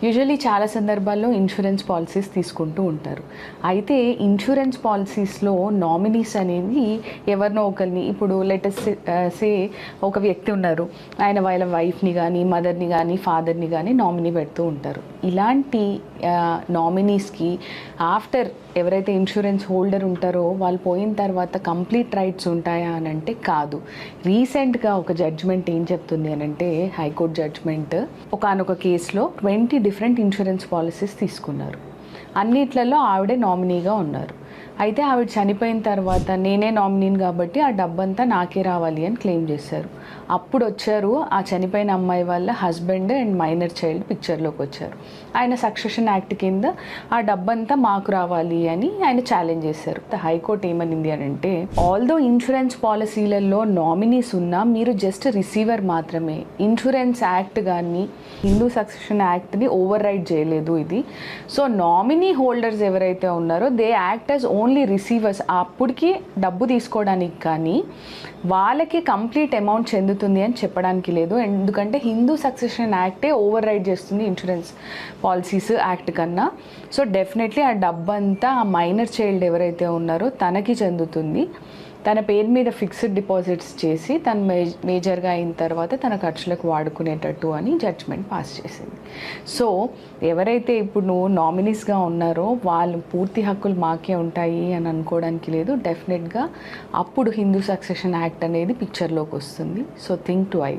Usually చాలా సందర్భాల్లో insurance policies తీసుకుంటూ ఉంటారు. అయితే ఇన్సూరెన్స్ పాలసీస్లో నామినీస్ అనేది ఎవరినో ఒకరిని, ఇప్పుడు లెటస్ సే ఒక వ్యక్తి ఉన్నారు, ఆయన వాళ్ళ వైఫ్ని కానీ మదర్ని కానీ ఫాదర్ని కానీ నామినీ పెడుతూ ఉంటారు. ఇలాంటి నామినీస్కి ఆఫ్టర్ ఎవరైతే ఇన్సూరెన్స్ హోల్డర్ ఉంటారో వాళ్ళు పోయిన తర్వాత కంప్లీట్ రైట్స్ ఉంటాయా అని అంటే కాదు. రీసెంట్గా ఒక జడ్జ్మెంట్ ఏం చెప్తుంది అని అంటే, హైకోర్టు జడ్జ్మెంట్, ఒకానొక కేసులో 20 డిఫరెంట్ ఇన్సూరెన్స్ పాలసీస్ తీసుకున్నారు. అన్నిట్లలో ఆవిడే నామినీగా ఉన్నారు. అయితే ఆవిడ చనిపోయిన తర్వాత నేనే నామినీని కాబట్టి ఆ డబ్బంతా నాకే రావాలి అని క్లెయిమ్ చేశారు. అప్పుడు వచ్చారు ఆ చనిపోయిన అమ్మాయి వాళ్ళ హస్బెండ్ అండ్ మైనర్ చైల్డ్ పిక్చర్లోకి వచ్చారు. ఆయన సక్సెషన్ యాక్ట్ కింద ఆ డబ్బంతా మాకు రావాలి అని ఆయన ఛాలెంజ్ చేశారు. హైకోర్టు ఏమనింది అని అంటే, ఆల్దో ఇన్సూరెన్స్ పాలసీలలో నామినీస్ ఉన్నా మీరు జస్ట్ రిసీవర్ మాత్రమే. ఇన్సూరెన్స్ యాక్ట్ కానీ హిందూ సక్సెషన్ యాక్ట్ని ఓవర్ రైడ్ చేయలేదు ఇది. సో నామినీ హోల్డర్స్ ఎవరైతే ఉన్నారో they act as only receivers. అప్పటికి డబ్బు తీసుకోవడానికి కానీ వాళ్ళకి కంప్లీట్ అమౌంట్ చెందుతుంది అని చెప్పడానికి లేదు. ఎందుకంటే హిందూ సక్సెషన్ యాక్టే ఓవర్ రైడ్ చేస్తుంది ఇన్సూరెన్స్ పాలసీస్ యాక్ట్ కన్నా. సో డెఫినెట్లీ ఆ డబ్బంతా ఆ మైనర్ చైల్డ్ ఎవరైతే ఉన్నారో తనకి చెందుతుంది. తన పేరు మీద ఫిక్స్డ్ డిపాజిట్స్ చేసి తను మేజర్గా అయిన తర్వాత తన ఖర్చులకు వాడుకునేటట్టు అని జడ్జ్మెంట్ పాస్ చేసింది. సో ఎవరైతే ఇప్పుడు నువ్వు నామినీస్గా ఉన్నారో వాళ్ళు పూర్తి హక్కులు మాకే ఉంటాయి అని అనుకోవడానికి లేదు. డెఫినెట్గా అప్పుడు హిందూ సక్సెషన్ యాక్ట్ అనేది పిక్చర్లోకి వస్తుంది. So think twice.